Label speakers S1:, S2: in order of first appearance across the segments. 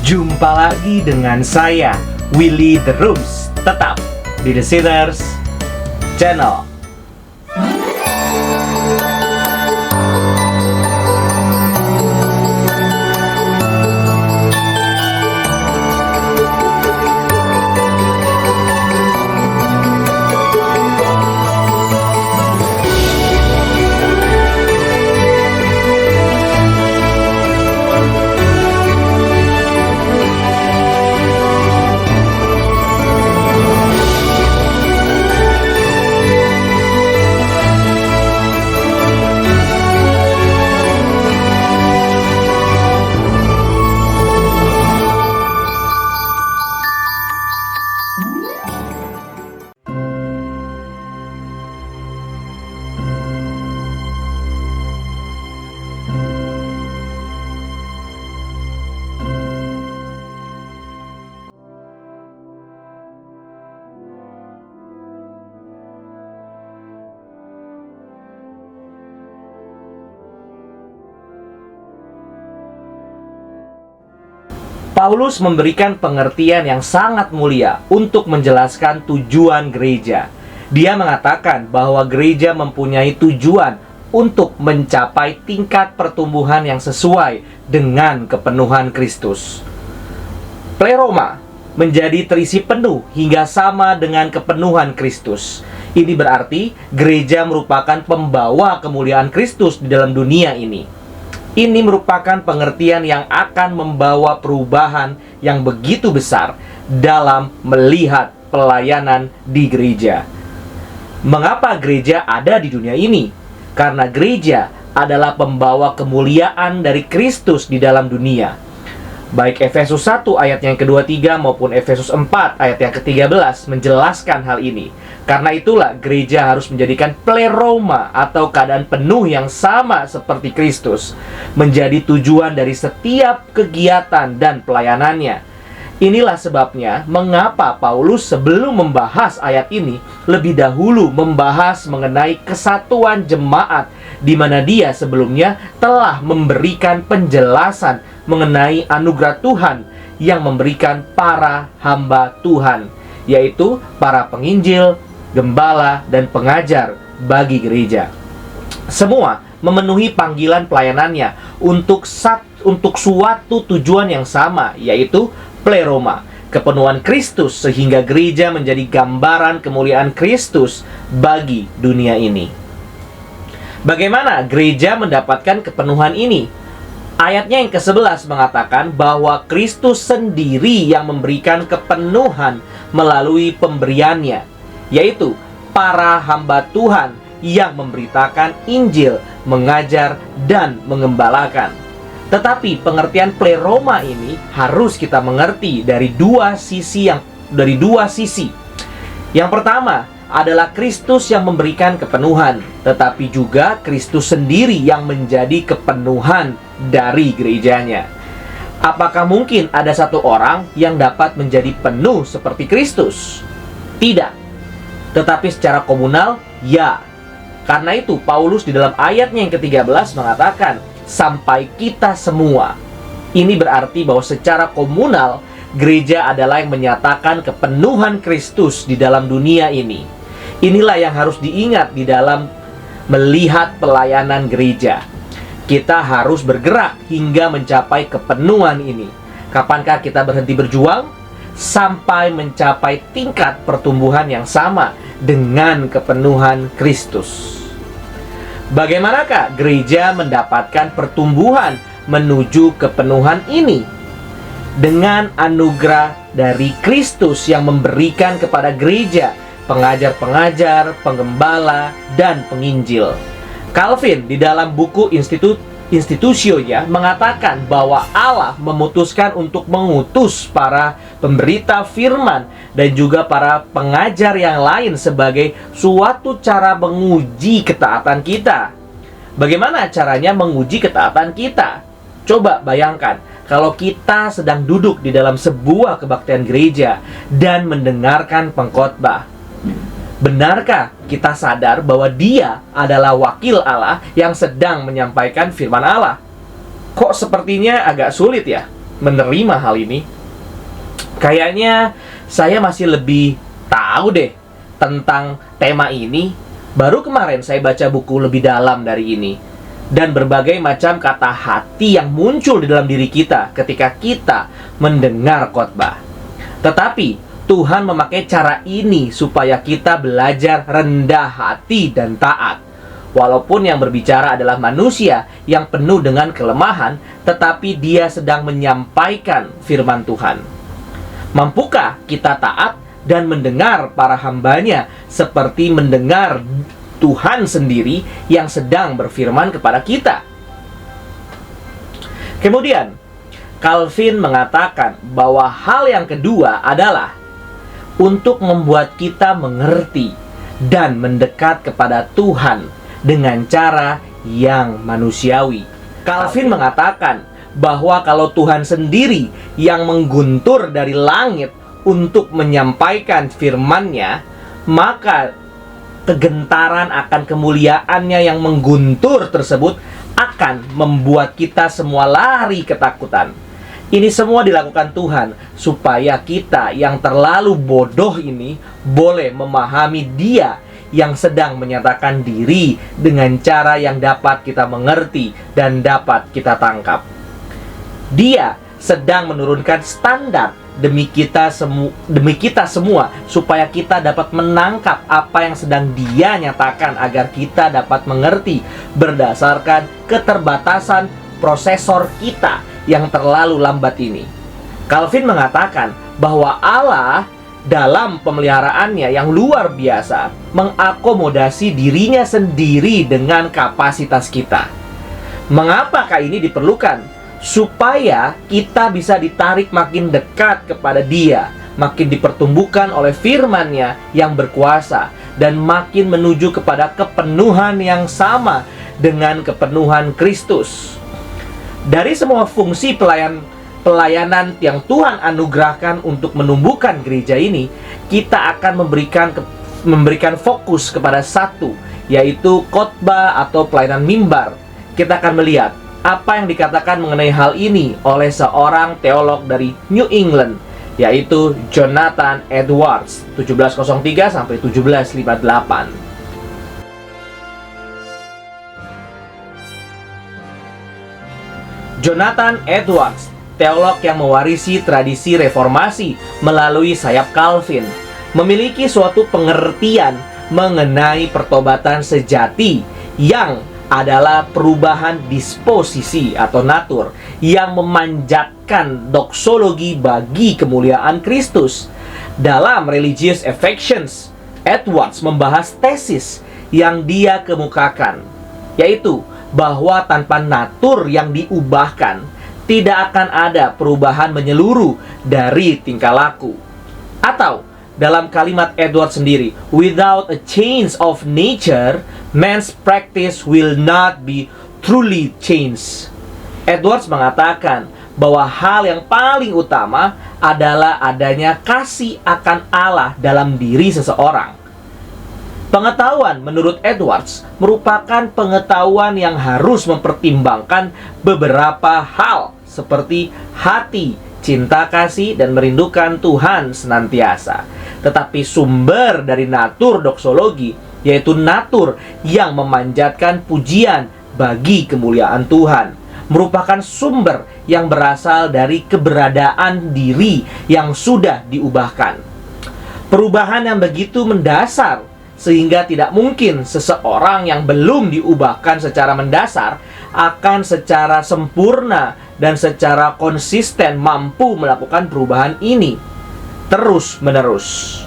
S1: Jumpa lagi dengan saya, Willy The Rooms, tetap di The Sinners Channel. Paulus memberikan pengertian yang sangat mulia untuk menjelaskan tujuan gereja. Dia mengatakan bahwa gereja mempunyai tujuan untuk mencapai tingkat pertumbuhan yang sesuai dengan kepenuhan Kristus. Pleroma menjadi terisi penuh hingga sama dengan kepenuhan Kristus. Ini berarti gereja merupakan pembawa kemuliaan Kristus di dalam dunia ini. Ini merupakan pengertian yang akan membawa perubahan yang begitu besar dalam melihat pelayanan di gereja. Mengapa gereja ada di dunia ini? Karena gereja adalah pembawa kemuliaan dari Kristus di dalam dunia. Baik Efesus 1 ayat yang ke-23 maupun Efesus 4 ayat yang ke-13 menjelaskan hal ini. Karena itulah gereja harus menjadikan pleroma atau keadaan penuh yang sama seperti Kristus menjadi tujuan dari setiap kegiatan dan pelayanannya. Inilah sebabnya mengapa Paulus sebelum membahas ayat ini lebih dahulu membahas mengenai kesatuan jemaat, di mana dia sebelumnya telah memberikan penjelasan mengenai anugerah Tuhan yang memberikan para hamba Tuhan, yaitu para penginjil, gembala, dan pengajar bagi gereja. Semua memenuhi panggilan pelayanannya untuk suatu tujuan yang sama, yaitu pleroma, kepenuhan Kristus, sehingga gereja menjadi gambaran kemuliaan Kristus bagi dunia ini. Bagaimana gereja mendapatkan kepenuhan ini? Ayatnya yang ke-11 mengatakan bahwa Kristus sendiri yang memberikan kepenuhan melalui pemberiannya, yaitu para hamba Tuhan yang memberitakan Injil, mengajar, dan mengembalakan. Tetapi pengertian pleroma ini harus kita mengerti dari dua sisi. Yang pertama adalah Kristus yang memberikan kepenuhan, tetapi juga Kristus sendiri yang menjadi kepenuhan dari gerejanya. Apakah mungkin ada satu orang yang dapat menjadi penuh seperti Kristus? Tidak. Tetapi secara komunal, ya. Karena itu Paulus di dalam ayatnya yang ke-13 mengatakan, sampai kita semua. Ini berarti bahwa secara komunal, gereja adalah yang menyatakan kepenuhan Kristus di dalam dunia ini. Inilah yang harus diingat di dalam melihat pelayanan gereja. Kita harus bergerak hingga mencapai kepenuhan ini. Kapankah kita berhenti berjuang? Sampai mencapai tingkat pertumbuhan yang sama dengan kepenuhan Kristus. Bagaimanakah gereja mendapatkan pertumbuhan menuju kepenuhan ini? Dengan anugerah dari Kristus yang memberikan kepada gereja pengajar-pengajar, penggembala, dan penginjil. Calvin di dalam buku Institutio-nya mengatakan bahwa Allah memutuskan untuk mengutus para pemberita firman dan juga para pengajar yang lain sebagai suatu cara menguji ketaatan kita. Bagaimana caranya menguji ketaatan kita? Coba bayangkan, kalau kita sedang duduk di dalam sebuah kebaktian gereja dan mendengarkan pengkhotbah. Benarkah kita sadar bahwa dia adalah wakil Allah yang sedang menyampaikan firman Allah? Kok sepertinya agak sulit ya? menerima hal ini? Kayaknya saya masih lebih tahu deh tentang tema ini. Baru kemarin saya baca buku lebih dalam dari ini. Dan berbagai macam kata hati yang muncul di dalam diri kita ketika kita mendengar khotbah. Tetapi Tuhan memakai cara ini supaya kita belajar rendah hati dan taat. Walaupun yang berbicara adalah manusia yang penuh dengan kelemahan, tetapi dia sedang menyampaikan firman Tuhan. Mampukah kita taat dan mendengar para hambanya seperti mendengar Tuhan sendiri yang sedang berfirman kepada kita? Kemudian, Calvin mengatakan bahwa hal yang kedua adalah untuk membuat kita mengerti dan mendekat kepada Tuhan dengan cara yang manusiawi. Calvin mengatakan bahwa kalau Tuhan sendiri yang mengguntur dari langit untuk menyampaikan firman-Nya, maka kegentaran akan kemuliaannya yang mengguntur tersebut akan membuat kita semua lari ketakutan. Ini semua dilakukan Tuhan supaya kita yang terlalu bodoh ini boleh memahami Dia yang sedang menyatakan diri dengan cara yang dapat kita mengerti dan dapat kita tangkap. Dia sedang menurunkan standar demi kita semua supaya kita dapat menangkap apa yang sedang Dia nyatakan agar kita dapat mengerti berdasarkan keterbatasan prosesor kita yang terlalu lambat ini. Calvin mengatakan bahwa Allah dalam pemeliharaannya yang luar biasa mengakomodasi dirinya sendiri dengan kapasitas kita. Mengapakah ini diperlukan? Supaya kita bisa ditarik makin dekat kepada Dia, makin dipertumbuhkan oleh firman-Nya yang berkuasa, dan makin menuju kepada kepenuhan yang sama dengan kepenuhan Kristus. Dari semua fungsi pelayanan yang Tuhan anugerahkan untuk menumbuhkan gereja ini, kita akan memberikan fokus kepada satu, yaitu khotbah atau pelayanan mimbar. Kita akan melihat apa yang dikatakan mengenai hal ini oleh seorang teolog dari New England, yaitu Jonathan Edwards, 1703 sampai 1758. Jonathan Edwards, teolog yang mewarisi tradisi reformasi melalui sayap Calvin, memiliki suatu pengertian mengenai pertobatan sejati yang adalah perubahan disposisi atau natur yang memanjatkan doksologi bagi kemuliaan Kristus. Dalam Religious Affections, Edwards membahas tesis yang dia kemukakan, yaitu bahwa tanpa natur yang diubahkan, tidak akan ada perubahan menyeluruh dari tingkah laku. Atau dalam kalimat Edwards sendiri, without a change of nature, man's practice will not be truly changed. Edwards mengatakan bahwa hal yang paling utama adalah adanya kasih akan Allah dalam diri seseorang. Pengetahuan menurut Edwards merupakan pengetahuan yang harus mempertimbangkan beberapa hal seperti hati, cinta kasih, dan merindukan Tuhan senantiasa. Tetapi sumber dari natur doksologi, yaitu natur yang memanjatkan pujian bagi kemuliaan Tuhan, merupakan sumber yang berasal dari keberadaan diri yang sudah diubahkan. Perubahan yang begitu mendasar sehingga tidak mungkin seseorang yang belum diubahkan secara mendasar akan secara sempurna dan secara konsisten mampu melakukan perubahan ini terus-menerus.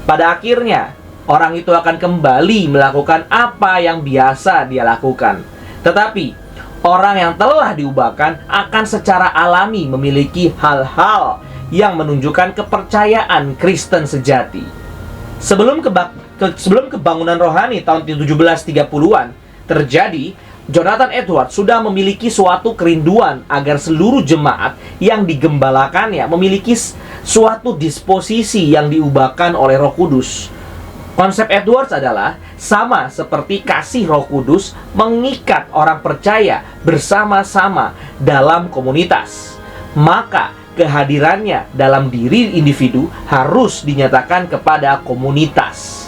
S1: Pada akhirnya, orang itu akan kembali melakukan apa yang biasa dia lakukan. Tetapi, orang yang telah diubahkan akan secara alami memiliki hal-hal yang menunjukkan kepercayaan Kristen sejati. Sebelum kebangunan rohani tahun 1730-an terjadi, Jonathan Edwards sudah memiliki suatu kerinduan agar seluruh jemaat yang digembalakannya memiliki suatu disposisi yang diubahkan oleh Roh Kudus. Konsep Edwards adalah sama seperti kasih Roh Kudus mengikat orang percaya bersama-sama dalam komunitas. maka kehadirannya dalam diri individu harus dinyatakan kepada komunitas.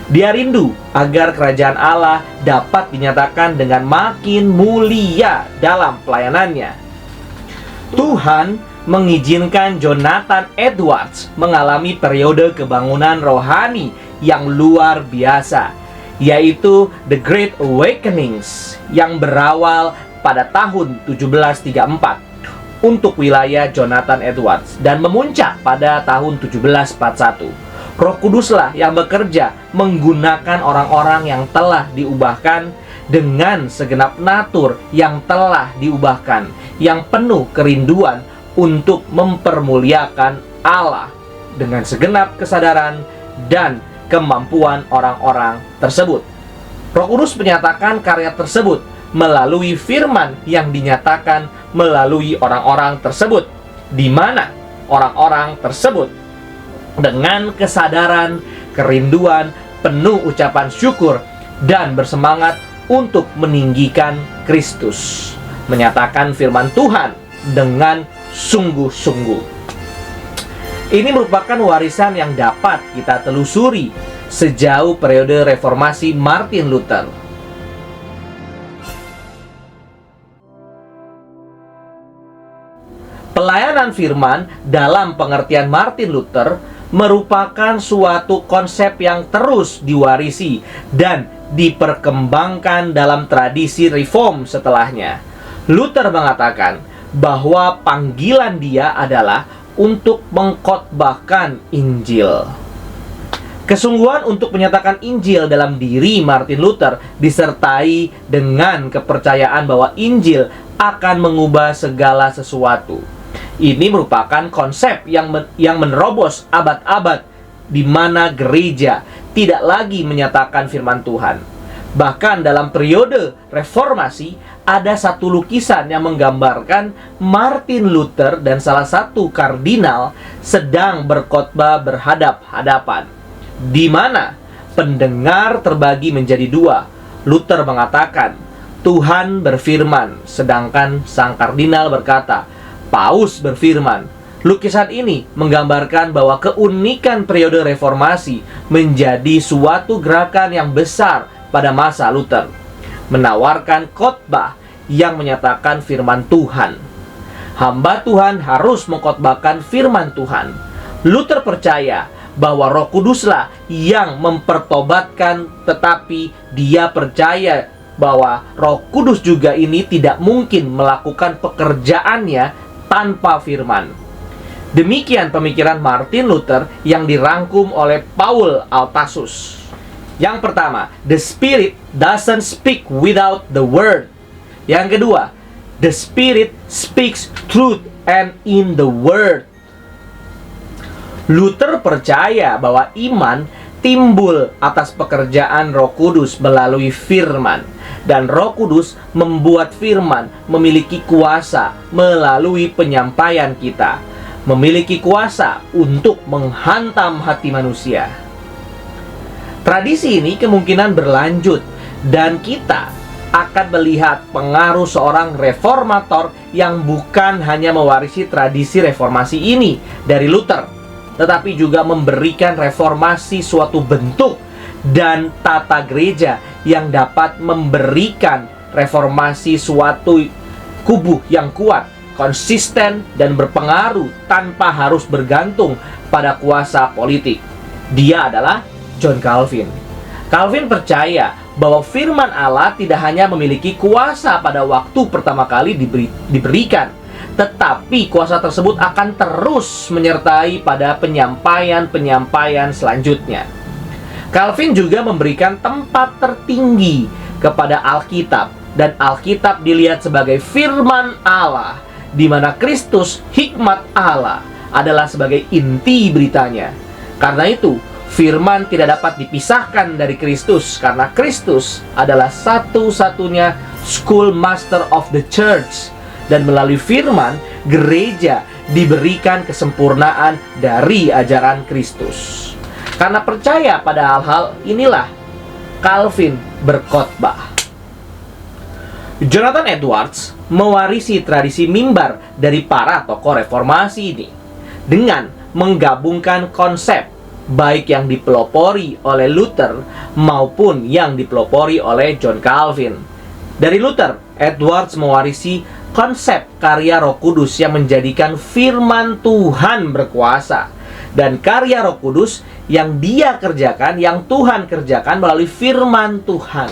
S1: Dia rindu agar kerajaan Allah dapat dinyatakan dengan makin mulia dalam pelayanannya. Tuhan mengizinkan Jonathan Edwards mengalami periode kebangunan rohani yang luar biasa, yaitu The Great Awakenings yang berawal pada tahun 1734 untuk wilayah Jonathan Edwards dan memuncak pada tahun 1741. Roh Kuduslah yang bekerja menggunakan orang-orang yang telah diubahkan dengan segenap natur yang telah diubahkan, yang penuh kerinduan untuk mempermuliakan Allah dengan segenap kesadaran dan kemampuan orang-orang tersebut. Roh Kudus menyatakan karya tersebut melalui firman yang dinyatakan melalui orang-orang tersebut, di mana orang-orang tersebut dengan kesadaran, kerinduan, penuh ucapan syukur, dan bersemangat untuk meninggikan Kristus, menyatakan firman Tuhan dengan sungguh-sungguh. Ini merupakan warisan yang dapat kita telusuri sejauh periode reformasi Martin Luther. Pelayanan firman dalam pengertian Martin Luther merupakan suatu konsep yang terus diwarisi dan diperkembangkan dalam tradisi reform setelahnya. Luther mengatakan bahwa panggilan dia adalah untuk mengkhotbahkan Injil. Kesungguhan untuk menyatakan Injil dalam diri Martin Luther disertai dengan kepercayaan bahwa Injil akan mengubah segala sesuatu. Ini merupakan konsep yang menerobos abad-abad di mana gereja tidak lagi menyatakan firman Tuhan. Bahkan dalam periode reformasi ada satu lukisan yang menggambarkan Martin Luther dan salah satu kardinal sedang berkhotbah berhadap-hadapan, di mana pendengar terbagi menjadi dua. Luther mengatakan, Tuhan berfirman, sedangkan sang kardinal berkata, Paus berfirman. Lukisan ini menggambarkan bahwa keunikan periode reformasi menjadi suatu gerakan yang besar pada masa Luther, menawarkan khotbah yang menyatakan firman Tuhan. Hamba Tuhan harus mengkhotbahkan firman Tuhan. Luther percaya bahwa Roh Kuduslah yang mempertobatkan, tetapi dia percaya bahwa Roh Kudus juga ini tidak mungkin melakukan pekerjaannya tanpa firman. Demikian pemikiran Martin Luther yang dirangkum oleh Paul Altasus. Yang pertama, the Spirit doesn't speak without the word. Yang kedua, the Spirit speaks truth and in the word. Luther percaya bahwa iman timbul atas pekerjaan Roh Kudus melalui firman, dan Roh Kudus membuat firman memiliki kuasa melalui penyampaian kita, memiliki kuasa untuk menghantam hati manusia. Tradisi ini kemungkinan berlanjut, dan kita akan melihat pengaruh seorang reformator yang bukan hanya mewarisi tradisi reformasi ini dari Luther, tetapi juga memberikan reformasi suatu bentuk dan tata gereja yang dapat memberikan reformasi suatu kubu yang kuat, konsisten, dan berpengaruh tanpa harus bergantung pada kuasa politik. Dia adalah John Calvin. Calvin percaya bahwa firman Allah tidak hanya memiliki kuasa pada waktu pertama kali diberikan, tetapi kuasa tersebut akan terus menyertai pada penyampaian-penyampaian selanjutnya. Calvin juga memberikan tempat tertinggi kepada Alkitab, dan Alkitab dilihat sebagai firman Allah, di mana Kristus, hikmat Allah, adalah sebagai inti beritanya. Karena itu, firman tidak dapat dipisahkan dari Kristus, karena Kristus adalah satu-satunya school master of the church. Dan melalui firman, gereja diberikan kesempurnaan dari ajaran Kristus. Karena percaya pada hal-hal inilah, Calvin berkhotbah. Jonathan Edwards mewarisi tradisi mimbar dari para tokoh reformasi ini dengan menggabungkan konsep baik yang dipelopori oleh Luther maupun yang dipelopori oleh John Calvin. Dari Luther, Edwards mewarisi konsep karya Roh Kudus yang menjadikan firman Tuhan berkuasa, dan karya Roh Kudus yang dia kerjakan, yang Tuhan kerjakan melalui firman Tuhan.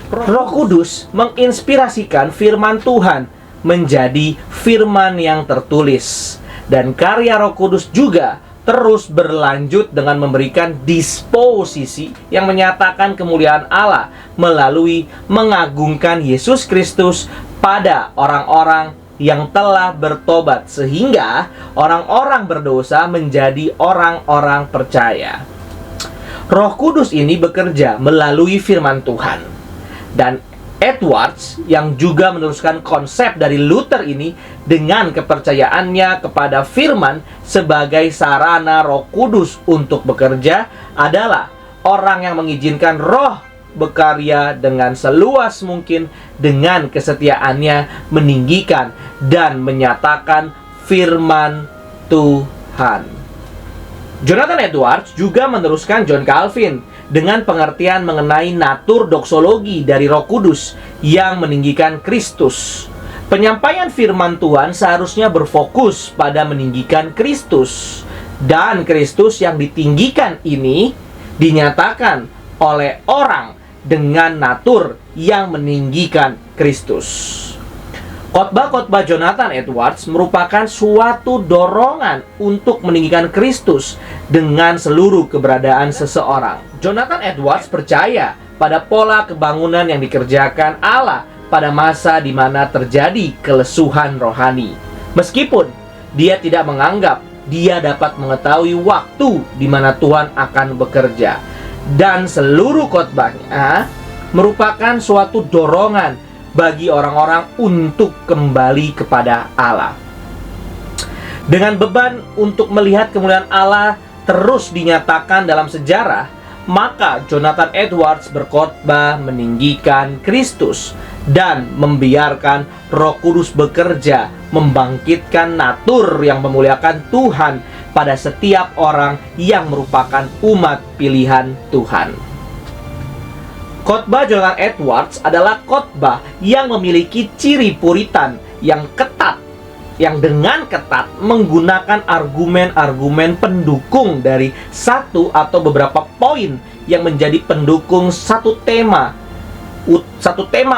S1: Roh Kudus menginspirasikan firman Tuhan menjadi firman yang tertulis, dan karya Roh Kudus juga terus berlanjut dengan memberikan disposisi yang menyatakan kemuliaan Allah melalui mengagungkan Yesus Kristus pada orang-orang yang telah bertobat, sehingga orang-orang berdosa menjadi orang-orang percaya. Roh Kudus ini bekerja melalui firman Tuhan, dan Edwards yang juga meneruskan konsep dari Luther ini dengan kepercayaannya kepada firman sebagai sarana Roh Kudus untuk bekerja adalah orang yang mengizinkan Roh berkarya dengan seluas mungkin dengan kesetiaannya meninggikan dan menyatakan firman Tuhan. Jonathan Edwards juga meneruskan John Calvin dengan pengertian mengenai natur doksologi dari Roh Kudus yang meninggikan Kristus. Penyampaian firman Tuhan seharusnya berfokus pada meninggikan Kristus, dan Kristus yang ditinggikan ini dinyatakan oleh orang dengan natur yang meninggikan Kristus. Khotbah-khotbah Jonathan Edwards merupakan suatu dorongan untuk meninggikan Kristus dengan seluruh keberadaan seseorang. Jonathan Edwards percaya pada pola kebangunan yang dikerjakan Allah pada masa di mana terjadi kelesuhan rohani. Meskipun dia tidak menganggap dia dapat mengetahui waktu di mana Tuhan akan bekerja, dan seluruh khotbahnya merupakan suatu dorongan bagi orang-orang untuk kembali kepada Allah. Dengan beban untuk melihat kemuliaan Allah terus dinyatakan dalam sejarah, maka Jonathan Edwards berkhotbah meninggikan Kristus dan membiarkan Roh Kudus bekerja membangkitkan natur yang memuliakan Tuhan pada setiap orang yang merupakan umat pilihan Tuhan. Khotbah Jonathan Edwards adalah khotbah yang memiliki ciri Puritan yang ketat, yang dengan ketat menggunakan argumen-argumen pendukung dari satu atau beberapa poin yang menjadi pendukung satu tema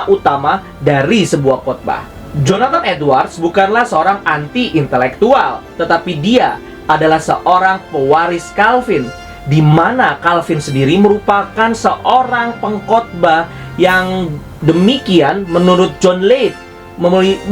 S1: utama dari sebuah khotbah. Jonathan Edwards bukanlah seorang anti-intelektual, tetapi dia adalah seorang pewaris Calvin, di mana Calvin sendiri merupakan seorang pengkhotbah yang demikian menurut John Leith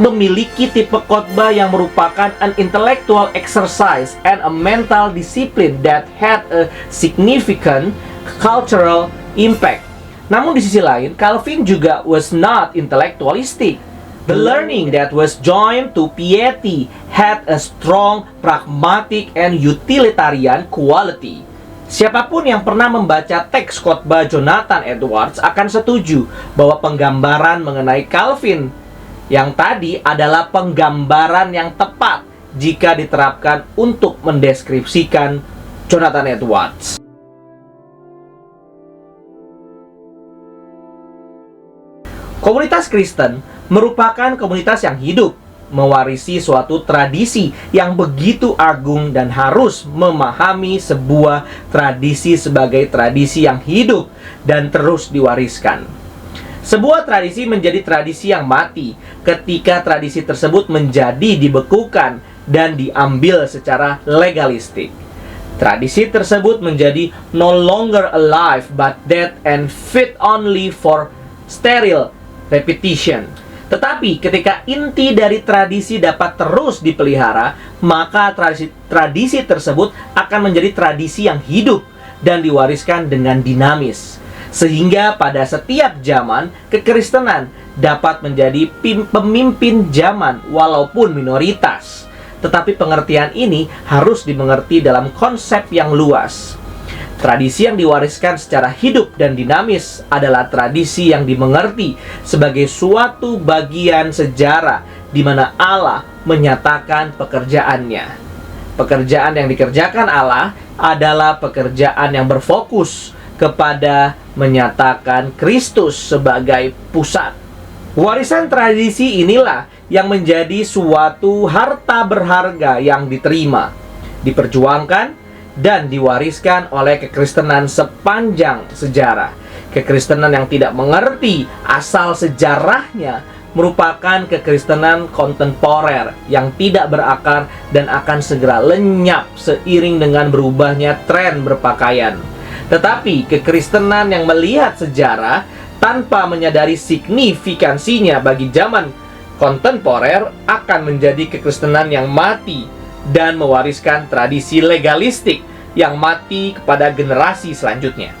S1: memiliki tipe khotbah yang merupakan an intellectual exercise and a mental discipline that had a significant cultural impact. Namun di sisi lain, Calvin juga was not intellectualistic. The learning that was joined to piety had a strong pragmatic and utilitarian quality. Siapapun yang pernah membaca teks khotbah Jonathan Edwards akan setuju bahwa penggambaran mengenai Calvin yang tadi adalah penggambaran yang tepat jika diterapkan untuk mendeskripsikan Jonathan Edwards. Komunitas Kristen merupakan komunitas yang hidup, mewarisi suatu tradisi yang begitu agung dan harus memahami sebuah tradisi sebagai tradisi yang hidup dan terus diwariskan. Sebuah tradisi menjadi tradisi yang mati ketika tradisi tersebut menjadi dibekukan dan diambil secara legalistik. Tradisi tersebut menjadi no longer alive but dead and fit only for sterile repetition. Tetapi ketika inti dari tradisi dapat terus dipelihara, maka tradisi tersebut akan menjadi tradisi yang hidup dan diwariskan dengan dinamis. Sehingga pada setiap zaman, kekristenan dapat menjadi pemimpin zaman walaupun minoritas. Tetapi pengertian ini harus dimengerti dalam konsep yang luas. Tradisi yang diwariskan secara hidup dan dinamis adalah tradisi yang dimengerti sebagai suatu bagian sejarah di mana Allah menyatakan pekerjaannya. Pekerjaan yang dikerjakan Allah adalah pekerjaan yang berfokus kepada menyatakan Kristus sebagai pusat. Warisan tradisi inilah yang menjadi suatu harta berharga yang diterima, diperjuangkan, dan diwariskan oleh kekristenan sepanjang sejarah. Kekristenan yang tidak mengerti asal sejarahnya merupakan kekristenan kontemporer yang tidak berakar dan akan segera lenyap seiring dengan berubahnya tren berpakaian. Tetapi kekristenan yang melihat sejarah tanpa menyadari signifikansinya bagi zaman kontemporer akan menjadi kekristenan yang mati dan mewariskan tradisi legalistik yang mati kepada generasi selanjutnya.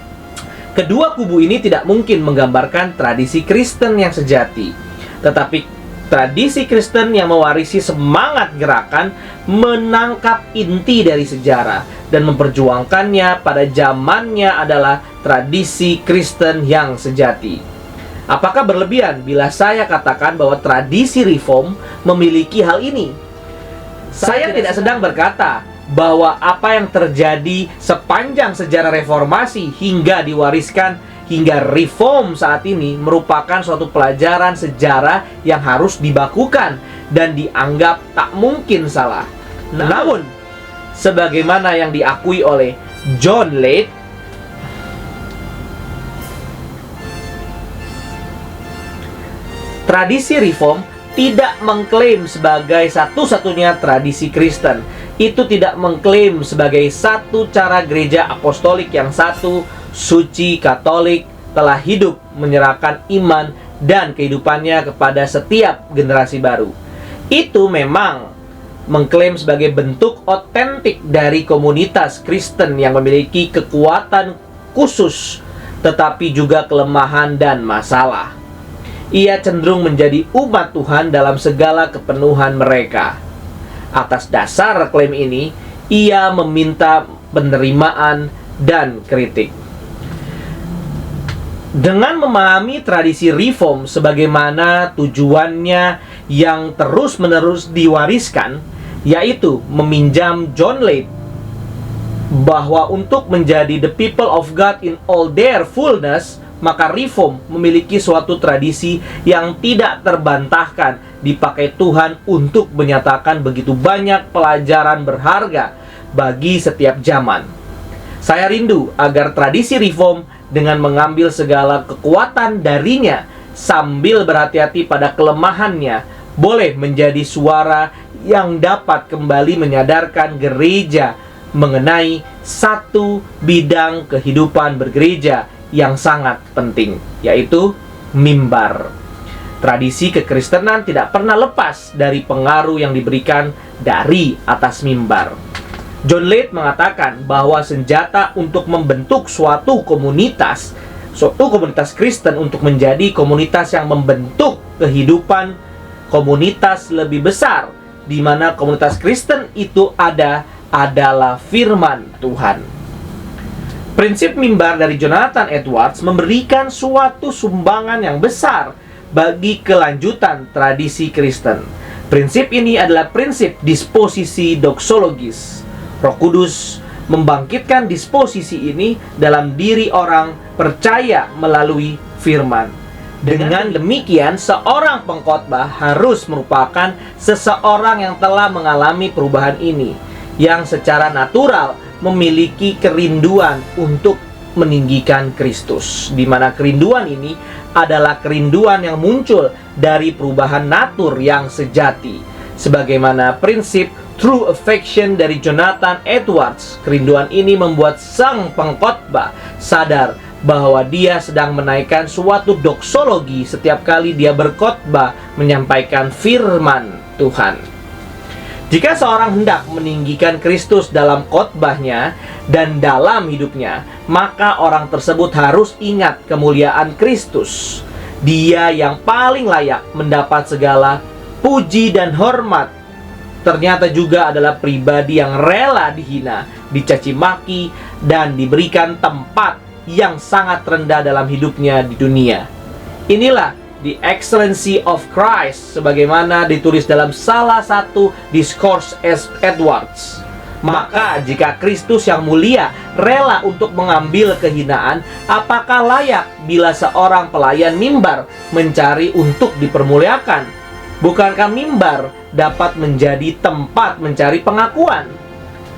S1: Kedua kubu ini tidak mungkin menggambarkan tradisi Kristen yang sejati, tetapi tradisi Kristen yang mewarisi semangat gerakan menangkap inti dari sejarah dan memperjuangkannya pada zamannya adalah tradisi Kristen yang sejati. Apakah berlebihan bila saya katakan bahwa tradisi reform memiliki hal ini? Saya tidak sedang berkata bahwa apa yang terjadi sepanjang sejarah reformasi hingga diwariskan hingga reform saat ini merupakan suatu pelajaran sejarah yang harus dibakukan dan dianggap tak mungkin salah. Namun, sebagaimana yang diakui oleh John Lake, tradisi reform tidak mengklaim sebagai satu-satunya tradisi Kristen. Itu tidak mengklaim sebagai satu cara gereja apostolik yang satu, suci, Katolik, telah hidup menyerahkan iman dan kehidupannya kepada setiap generasi baru. Itu memang mengklaim sebagai bentuk otentik dari komunitas Kristen yang memiliki kekuatan khusus, tetapi juga kelemahan dan masalah. Ia cenderung menjadi umat Tuhan dalam segala kepenuhan mereka. Atas dasar klaim ini, ia meminta penerimaan dan kritik. Dengan memahami tradisi reform sebagaimana tujuannya yang terus-menerus diwariskan, yaitu meminjam John Lake bahwa untuk menjadi the people of God in all their fullness, maka reform memiliki suatu tradisi yang tidak terbantahkan dipakai Tuhan untuk menyatakan begitu banyak pelajaran berharga bagi setiap zaman. Saya rindu agar tradisi reform dengan mengambil segala kekuatan darinya sambil berhati-hati pada kelemahannya boleh menjadi suara yang dapat kembali menyadarkan gereja mengenai satu bidang kehidupan bergereja yang sangat penting, yaitu mimbar. Tradisi kekristenan tidak pernah lepas dari pengaruh yang diberikan dari atas mimbar. John Lake mengatakan bahwa senjata untuk membentuk suatu komunitas Kristen untuk menjadi komunitas yang membentuk kehidupan komunitas lebih besar, di mana komunitas Kristen itu adalah firman Tuhan. Prinsip mimbar dari Jonathan Edwards memberikan suatu sumbangan yang besar bagi kelanjutan tradisi Kristen. Prinsip ini adalah prinsip disposisi doksologis. Roh Kudus membangkitkan disposisi ini dalam diri orang percaya melalui firman. Dengan demikian, seorang pengkhotbah harus merupakan seseorang yang telah mengalami perubahan ini, yang secara natural memiliki kerinduan untuk meninggikan Kristus, di mana kerinduan ini adalah kerinduan yang muncul dari perubahan natur yang sejati. Sebagaimana prinsip true affection dari Jonathan Edwards, kerinduan ini membuat sang pengkhotbah sadar bahwa dia sedang menaikkan suatu doksologi setiap kali dia berkhotbah menyampaikan firman Tuhan. Jika seorang hendak meninggikan Kristus dalam khotbahnya dan dalam hidupnya, maka orang tersebut harus ingat kemuliaan Kristus. Dia yang paling layak mendapat segala puji dan hormat, ternyata juga adalah pribadi yang rela dihina, dicaci maki, dan diberikan tempat yang sangat rendah dalam hidupnya di dunia. Inilah the excellency of Christ, sebagaimana ditulis dalam salah satu Discourse Edwards. Maka jika Kristus yang mulia rela untuk mengambil kehinaan, apakah layak bila seorang pelayan mimbar mencari untuk dipermuliakan? Bukankah mimbar dapat menjadi tempat mencari pengakuan?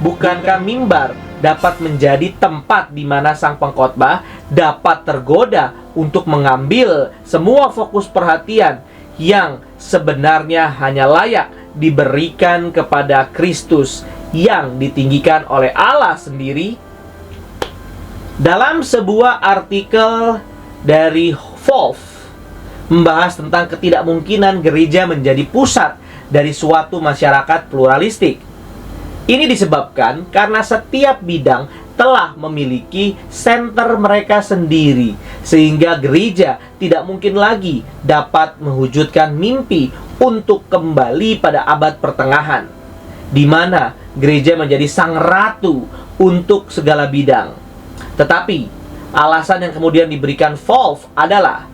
S1: Bukankah mimbar dapat menjadi tempat di mana sang pengkhotbah dapat tergoda untuk mengambil semua fokus perhatian yang sebenarnya hanya layak diberikan kepada Kristus yang ditinggikan oleh Allah sendiri? Dalam sebuah artikel dari Wolf membahas tentang ketidakmungkinan gereja menjadi pusat dari suatu masyarakat pluralistik. Ini disebabkan karena setiap bidang telah memiliki senter mereka sendiri, sehingga gereja tidak mungkin lagi dapat mewujudkan mimpi untuk kembali pada abad pertengahan, di mana gereja menjadi sang ratu untuk segala bidang. Tetapi alasan yang kemudian diberikan Wolf adalah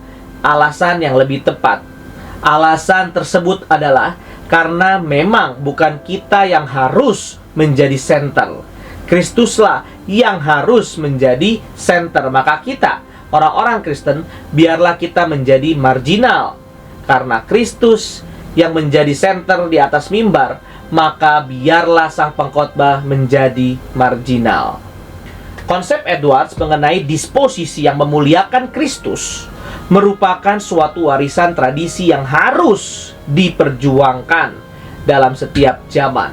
S1: alasan yang lebih tepat. Alasan tersebut adalah karena memang bukan kita yang harus menjadi center. Kristuslah yang harus menjadi center. Maka kita, orang-orang Kristen, biarlah kita menjadi marginal. Karena Kristus yang menjadi center di atas mimbar, maka biarlah sang pengkhotbah menjadi marginal. Konsep Edwards mengenai disposisi yang memuliakan Kristus merupakan suatu warisan tradisi yang harus diperjuangkan dalam setiap zaman.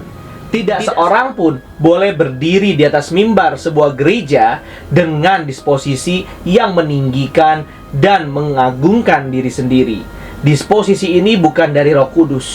S1: Tidak seorang pun boleh berdiri di atas mimbar sebuah gereja dengan disposisi yang meninggikan dan mengagungkan diri sendiri. Disposisi ini bukan dari Roh Kudus,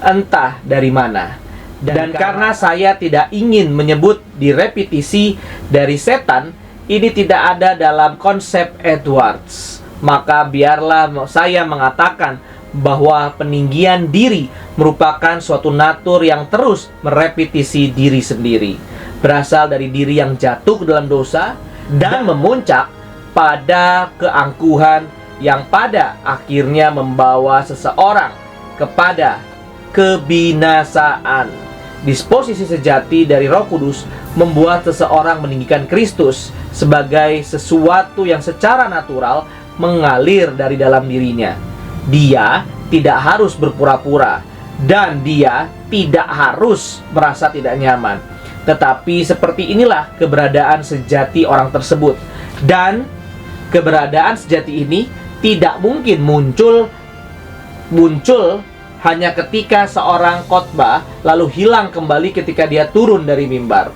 S1: entah dari mana. Dan karena saya tidak ingin menyebut direpetisi dari setan, ini tidak ada dalam konsep Edwards. Maka biarlah saya mengatakan bahwa peninggian diri merupakan suatu natur yang terus merepetisi diri sendiri, berasal dari diri yang jatuh ke dalam dosa dan memuncak pada keangkuhan yang pada akhirnya membawa seseorang kepada kebinasaan. Disposisi sejati dari Roh Kudus membuat seseorang meninggikan Kristus sebagai sesuatu yang secara natural mengalir dari dalam dirinya. Dia tidak harus berpura-pura dan dia tidak harus merasa tidak nyaman. Tetapi seperti inilah keberadaan sejati orang tersebut. Dan keberadaan sejati ini tidak mungkin muncul hanya ketika seorang khotbah lalu hilang kembali ketika dia turun dari mimbar.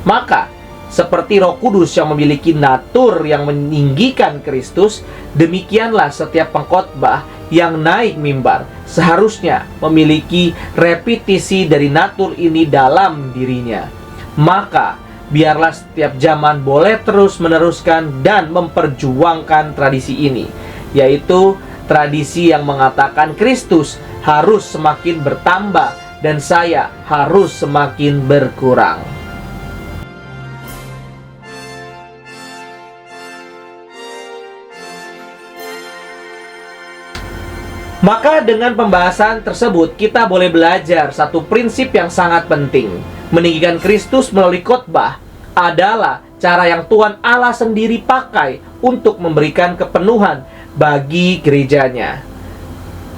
S1: Maka seperti Roh Kudus yang memiliki natur yang meninggikan Kristus, demikianlah setiap pengkhotbah yang naik mimbar seharusnya memiliki repetisi dari natur ini dalam dirinya. Maka biarlah setiap zaman boleh terus meneruskan dan memperjuangkan tradisi ini, yaitu tradisi yang mengatakan Kristus harus semakin bertambah dan saya harus semakin berkurang. Maka dengan pembahasan tersebut kita boleh belajar satu prinsip yang sangat penting. Meninggikan Kristus melalui khotbah adalah cara yang Tuhan Allah sendiri pakai untuk memberikan kepenuhan bagi gerejanya.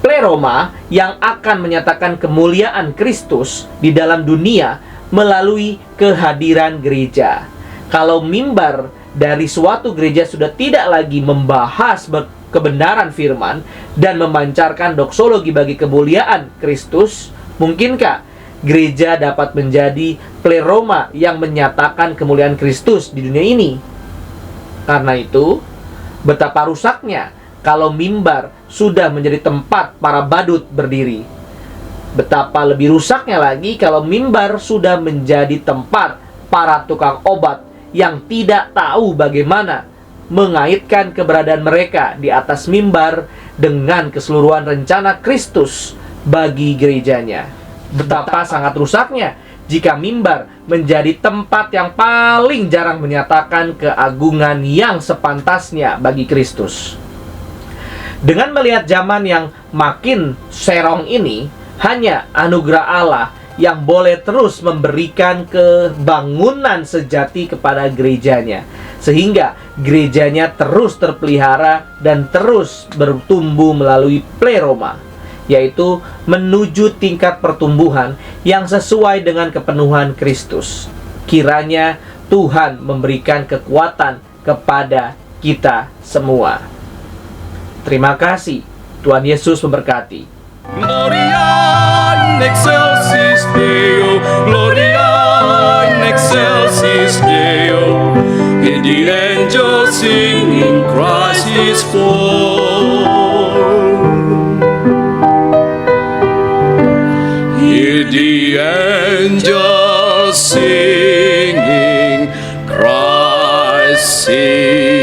S1: Pleroma yang akan menyatakan kemuliaan Kristus di dalam dunia melalui kehadiran gereja. Kalau mimbar dari suatu gereja sudah tidak lagi membahas kebenaran firman dan memancarkan doksologi bagi kemuliaan Kristus, mungkinkah gereja dapat menjadi pleroma yang menyatakan kemuliaan Kristus di dunia ini? Karena itu, betapa rusaknya kalau mimbar sudah menjadi tempat para badut berdiri. Betapa lebih rusaknya lagi kalau mimbar sudah menjadi tempat para tukang obat yang tidak tahu bagaimana mengaitkan keberadaan mereka di atas mimbar dengan keseluruhan rencana Kristus bagi gerejanya. Betapa sangat rusaknya jika mimbar menjadi tempat yang paling jarang menyatakan keagungan yang sepantasnya bagi Kristus. Dengan melihat zaman yang makin serong ini, hanya anugerah Allah yang boleh terus memberikan kebangunan sejati kepada gerejanya, sehingga gerejanya terus terpelihara dan terus bertumbuh melalui pleroma, yaitu menuju tingkat pertumbuhan yang sesuai dengan kepenuhan Kristus. Kiranya Tuhan memberikan kekuatan kepada kita semua. Terima kasih. Tuhan Yesus memberkati.
S2: Gloria in excelsis Deo, Gloria in excelsis Deo. And the angels singing, Christ is born. Hear the angels singing, Christ is